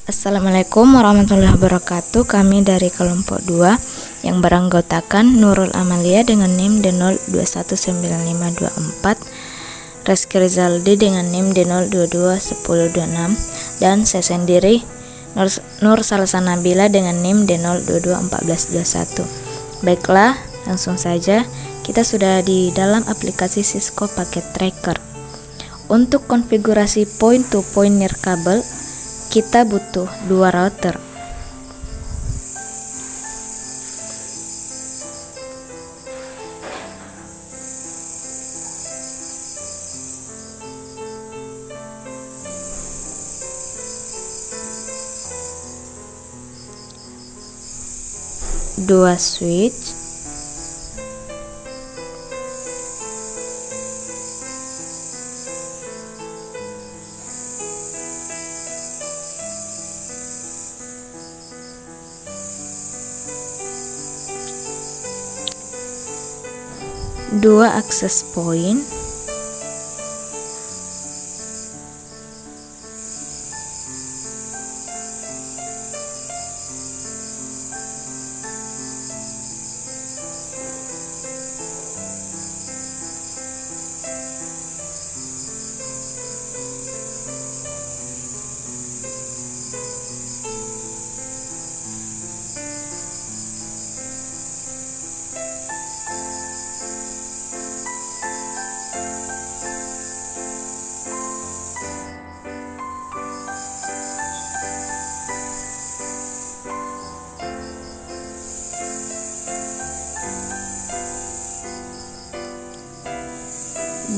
Assalamualaikum warahmatullahi wabarakatuh. Kami dari kelompok 2 yang beranggotakan Nurul Amalia dengan NIM D0219524, Reski Rizaldi dengan NIM D0221026, dan saya sendiri Nur Salsa Nabila dengan NIM D0221421. Baiklah, langsung saja kita sudah di dalam aplikasi Cisco Packet Tracker. Untuk konfigurasi point-to-point nirkabel, kita butuh 2 router. Dua switch, dua access point,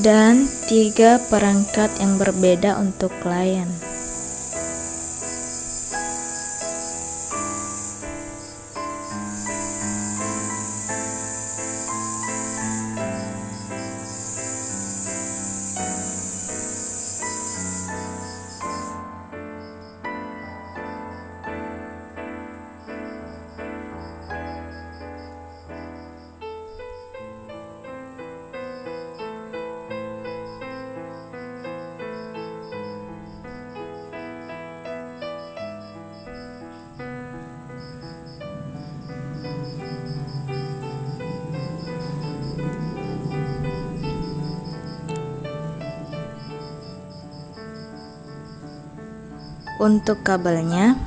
dan 3 perangkat yang berbeda untuk klien. Untuk kabelnya,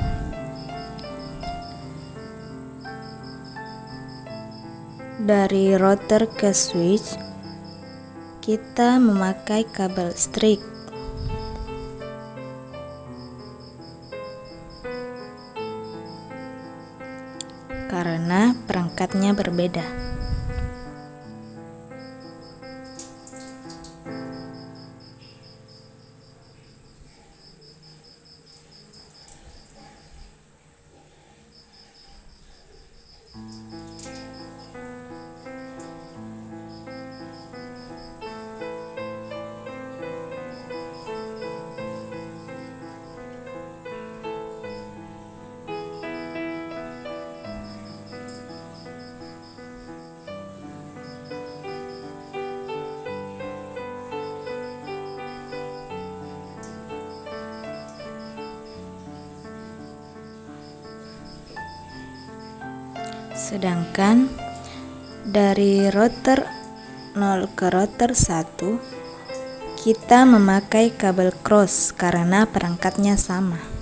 dari router ke switch kita memakai kabel string karena perangkatnya berbeda. Sedangkan dari router 0 ke router 1 kita memakai kabel cross karena perangkatnya sama.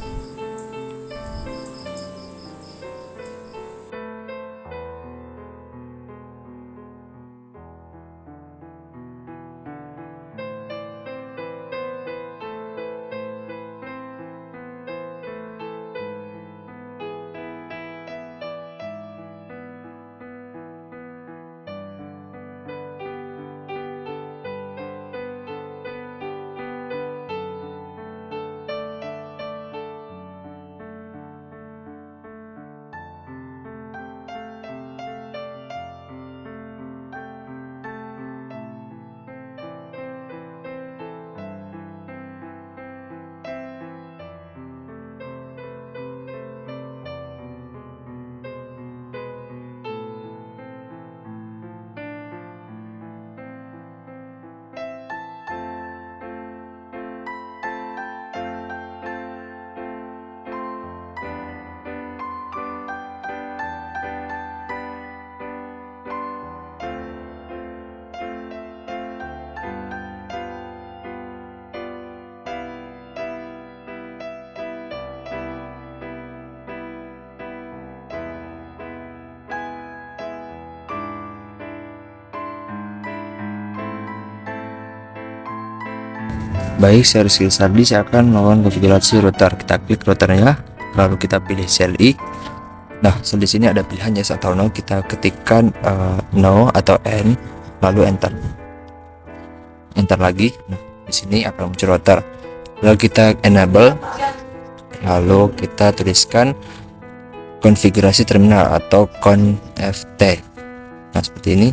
Baik, saya Rizky Sardi, saya akan melakukan konfigurasi router. Kita klik routernya, lalu kita pilih CLI. Nah, di sini ada pilihan yes atau no. Kita ketikkan no atau n, lalu enter. Enter lagi. Nah, di sini akan muncul router. Lalu kita enable, lalu kita tuliskan konfigurasi terminal atau conft. Nah, seperti ini.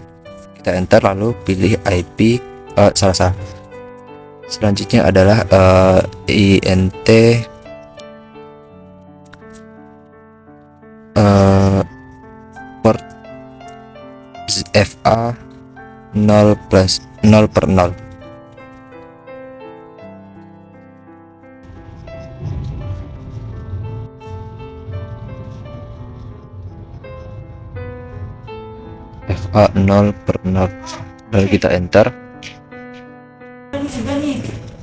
Kita enter, lalu pilih IP. Salah. Selanjutnya adalah int port FA 0 per 0. FA 0 per 0, lalu kita enter.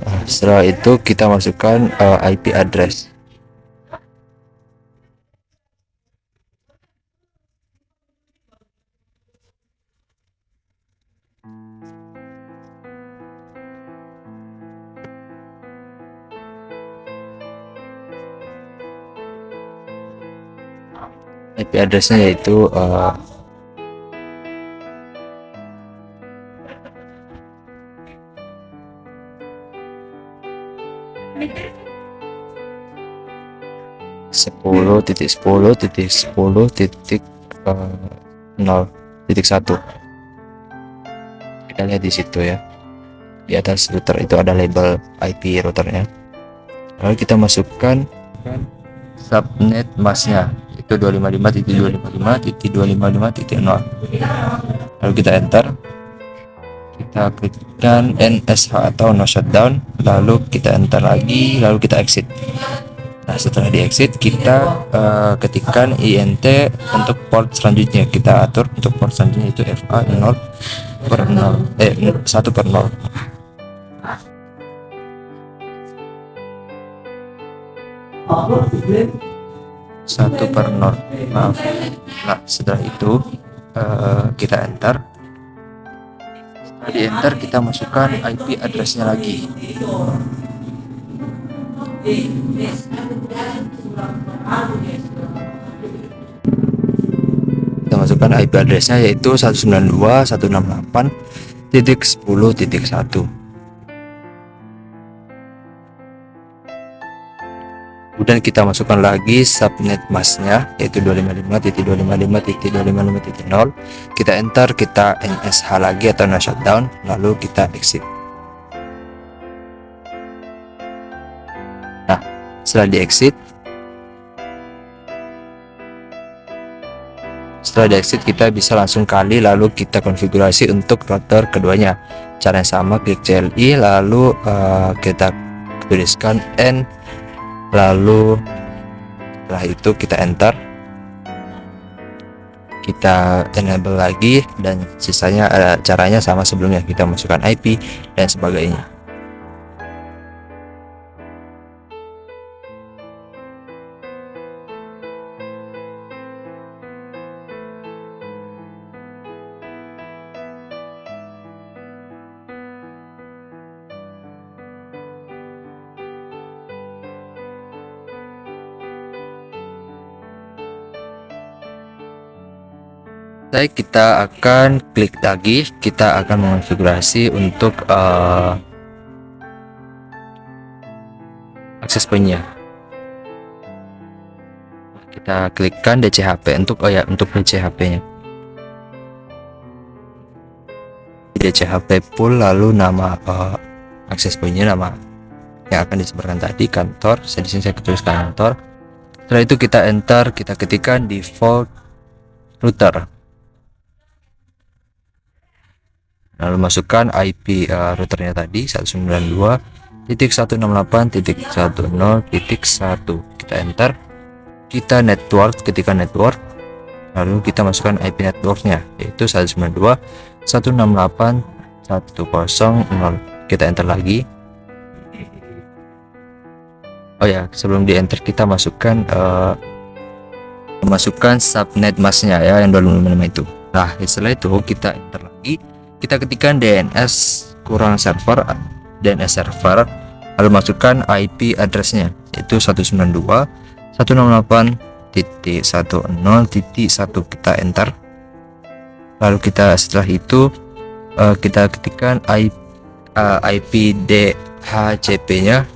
Nah, setelah itu kita masukkan IP address. IP addressnya yaitu sepuluh titik 0.1. Kita lihat di situ ya, di atas router itu ada label IP routernya. Lalu kita masukkan subnet masknya, itu 255.255.255.0. lalu kita enter, kita klikkan NSH atau no shutdown, lalu kita enter lagi, lalu kita exit. Nah, setelah di exit kita ketikkan int untuk port selanjutnya. Kita atur untuk port selanjutnya itu FA 0 per 0 1 per 0. Satu per 0, maaf. Nah, setelah itu kita enter. Setelah di enter kita masukkan IP addressnya lagi. Kita masukkan IP addressnya yaitu 192.168.10.1. Kemudian kita masukkan lagi subnet masknya yaitu 255.255.255.0. Kita enter, kita NSH lagi atau no shutdown, lalu kita exit. Nah, setelah di exit kita bisa langsung kali, lalu kita konfigurasi untuk router keduanya. Cara yang sama, klik CLI, lalu kita tuliskan N, lalu setelah itu kita enter, kita enable lagi, dan sisanya caranya sama sebelumnya, kita masukkan IP dan sebagainya. Baik, kita akan klik lagi, kita akan mengonfigurasi untuk akses point-nya. Kita klikkan DCHP untuk DCHP-nya. DCHP pool, lalu nama akses point-nya, nama yang akan disebarkan tadi kantor. Di sini saya tulis kantor. Setelah itu kita enter, kita ketikkan default router. Lalu masukkan IP routernya tadi 192.168.10.1. Kita enter, kita network, ketika network, lalu kita masukkan IP networknya yaitu 192.168.100. Kita enter lagi. Oh ya, sebelum di enter kita masukkan subnet masknya ya, yang 25 itu. Nah, setelah itu kita enter lagi, kita ketikkan DNS kurang server, lalu masukkan IP addressnya, yaitu 192.168.10.1. Kita enter. Lalu setelah itu kita ketikkan IP DHCP nya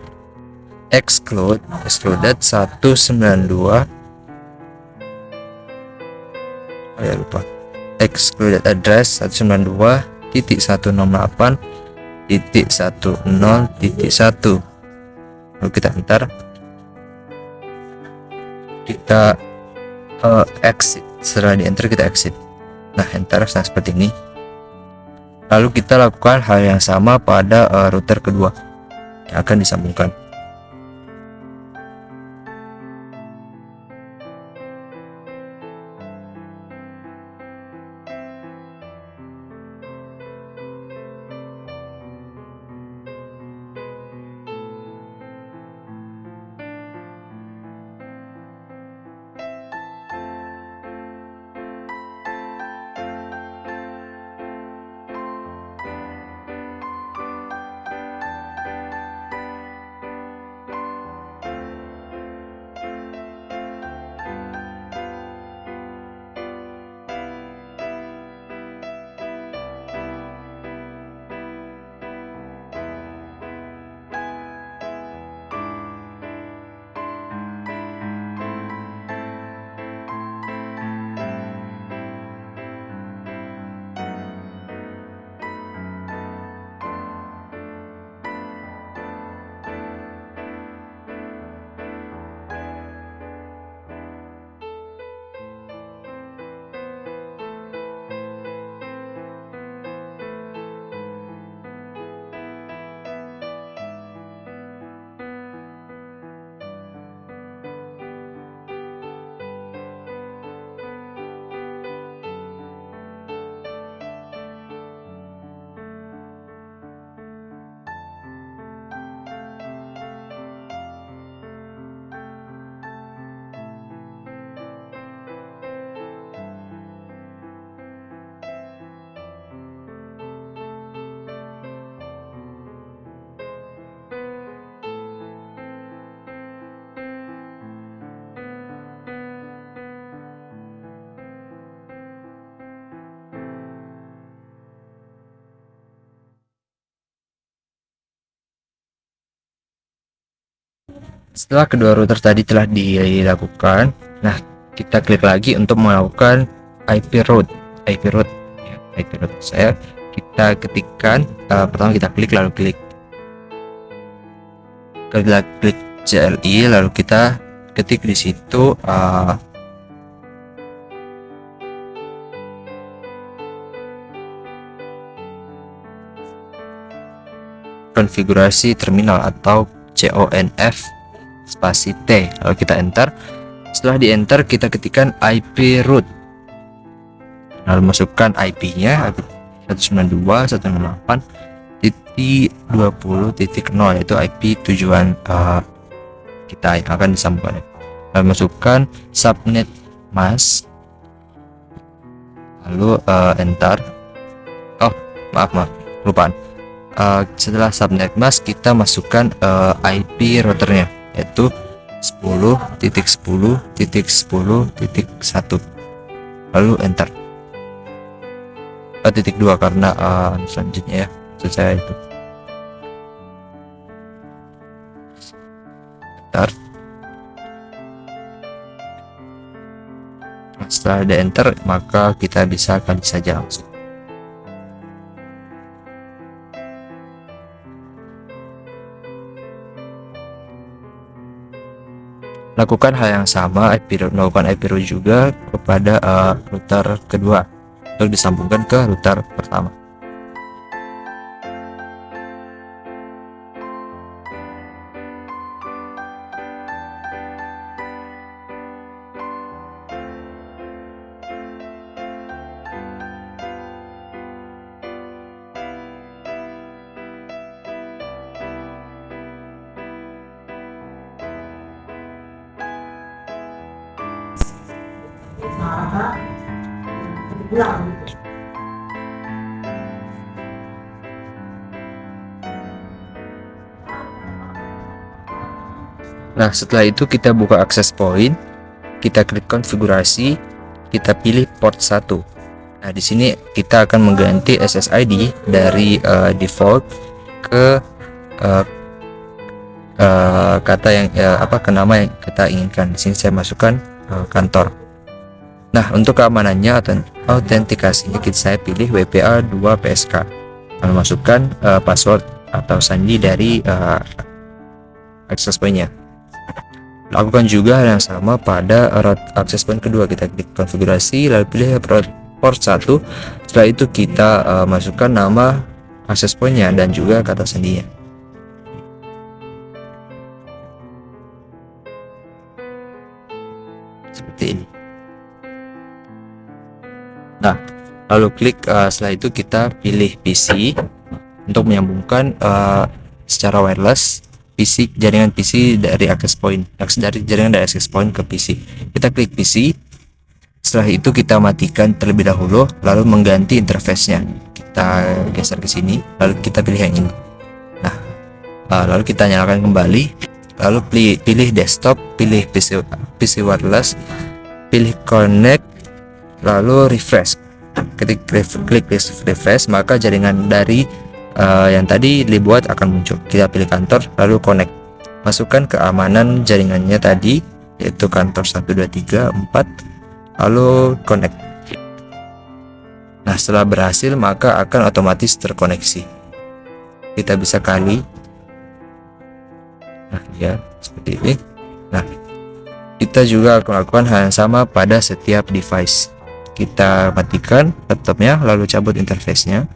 excluded 192, excluded address 192.168.10.1. lalu kita enter. Kita exit. Setelah di enter kita exit. Nah, enter. Nah, seperti ini. Lalu kita lakukan hal yang sama pada router kedua yang akan disambungkan. Setelah kedua router tadi telah dilakukan, nah kita klik lagi untuk melakukan IP route. Kita ketikkan, pertama kita klik, lalu klik CLI, lalu kita ketik di situ konfigurasi terminal atau CONF spasi T, lalu kita enter. Setelah di enter kita ketikkan IP route, lalu masukkan IP nya 192.168.20.0, yaitu IP tujuan kita yang akan disambungkan. Lalu masukkan subnet mask, lalu enter. Maaf kelupaan. Setelah subnet mask kita masukkan IP routernya, yaitu 10.10.10.1, lalu enter. Titik 2 karena selanjutnya ya selesai itu. Enter. Setelah ada enter, maka kita bisa kali saja langsung. Lakukan hal yang sama, melakukan IP route juga kepada router kedua untuk disambungkan ke router pertama. Nah, setelah itu kita buka access point, kita klik konfigurasi, kita pilih port 1. Nah, di sini kita akan mengganti SSID dari default ke kata yang ke nama yang kita inginkan. Di sini saya masukkan kantor. Nah, untuk keamanannya atau autentikasinya saya pilih WPA 2 PSK. Lalu masukkan password atau sandi dari access point-nya. Lakukan juga hal yang sama pada route access point kedua. Kita klik konfigurasi, lalu pilih port 1. Setelah itu kita masukkan nama access point-nya dan juga kata sandinya. Seperti ini. Nah, lalu klik setelah itu kita pilih PC untuk menyambungkan secara wireless jaringan PC dari access point, dari jaringan dari access point ke PC. Kita klik PC. Setelah itu kita matikan terlebih dahulu, lalu mengganti interface-nya. Kita geser ke sini, lalu kita pilih yang ini. Nah, lalu kita nyalakan kembali, lalu pilih desktop, pilih PC wireless, pilih connect, lalu refresh. Ketik klik refresh, maka jaringan dari yang tadi dibuat akan muncul. Kita pilih kantor, lalu connect. Masukkan keamanan jaringannya tadi, yaitu kantor 1 2 3 4, lalu connect. Nah, setelah berhasil maka akan otomatis terkoneksi. Kita bisa kali. Nah, ya, seperti ini. Nah, kita juga akan melakukan hal yang sama pada setiap device. Kita matikan laptopnya, lalu cabut interface-nya.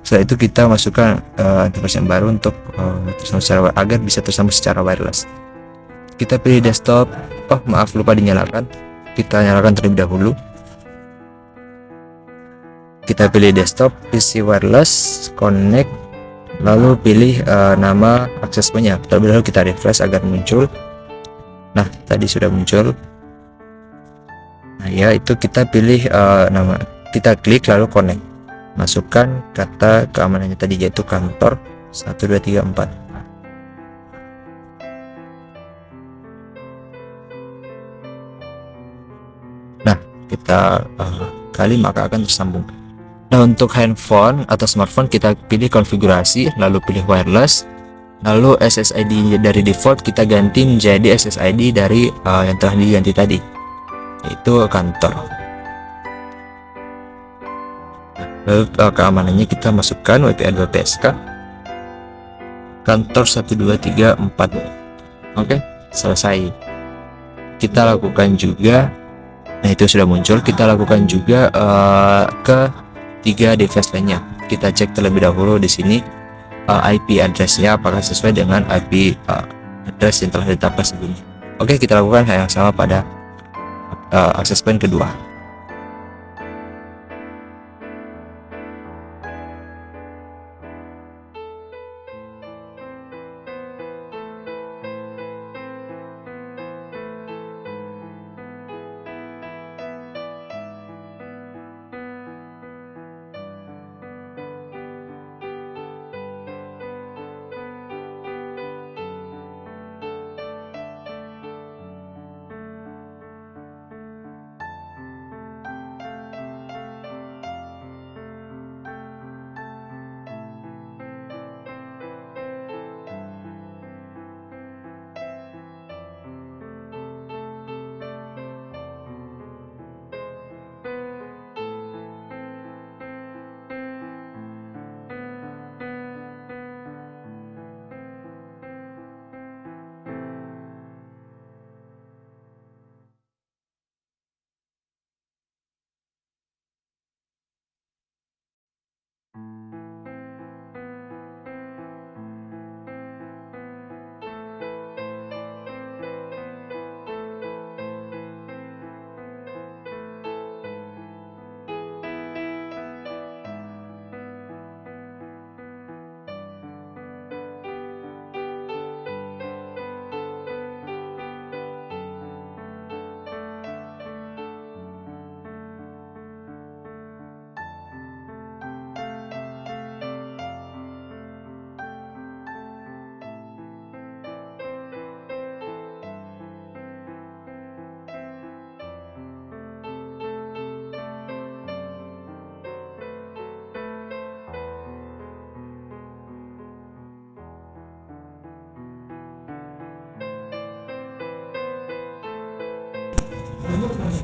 Setelah itu kita masukkan interface yang baru untuk agar bisa tersambung secara wireless. Kita pilih desktop. Oh, maaf, lupa dinyalakan. Kita nyalakan terlebih dahulu. Kita pilih desktop, PC wireless, connect, lalu pilih nama access point-nya. Terlebih dahulu kita refresh agar muncul. Nah, tadi sudah muncul. Nah, ya, itu kita pilih nama, kita klik lalu connect. Masukkan kata keamanannya tadi, yaitu kantor 1 2 3 4. Nah, kita kali maka akan tersambung. Nah, untuk handphone atau smartphone kita pilih konfigurasi, lalu pilih wireless, lalu SSID dari default kita ganti menjadi SSID dari yang telah diganti tadi, yaitu kantor. Lalu keamanannya kita masukkan WPA 2 PSK, kantor 1 2 3 4. Oke, selesai. Kita lakukan juga, nah itu sudah muncul. Kita lakukan juga ke 3 device lainnya. Kita cek terlebih dahulu di sini IP address-nya apakah sesuai dengan IP address yang telah ditetapkan sebelumnya. Oke, kita lakukan hal yang sama pada access point kedua.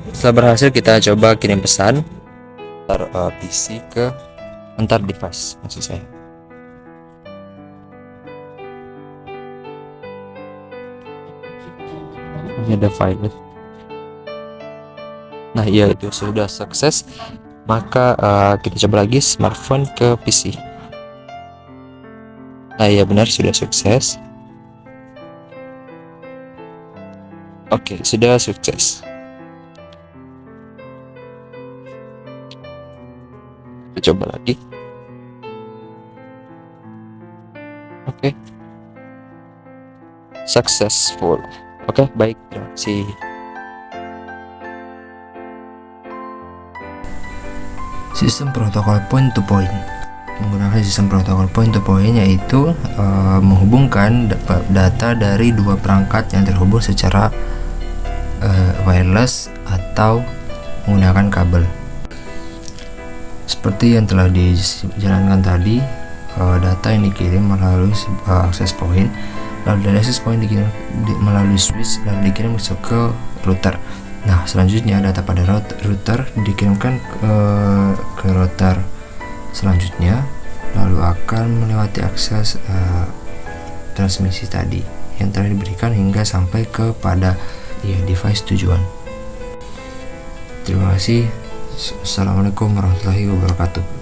Setelah berhasil, kita coba kirim pesan antar PC ke antar device, maksud saya. Ini ada file. Nah, iya, itu sudah sukses. Maka kita coba lagi smartphone ke PC. Nah, iya benar, sudah sukses. Oke, sudah sukses. Kita coba lagi. Oke. Successful. Oke, baik, terima kasih. Sistem protokol point to point. Menggunakan sistem protokol point to point yaitu menghubungkan data dari dua perangkat yang terhubung secara wireless atau menggunakan kabel. Seperti yang telah dijalankan tadi, data yang dikirim melalui access point, lalu dari access point dikirim melalui switch lalu dikirim ke router. Nah, selanjutnya data pada router dikirimkan ke router selanjutnya, lalu akan melewati akses transmisi tadi yang telah diberikan hingga sampai kepada device tujuan. Terima kasih. Assalamualaikum warahmatullahi wabarakatuh.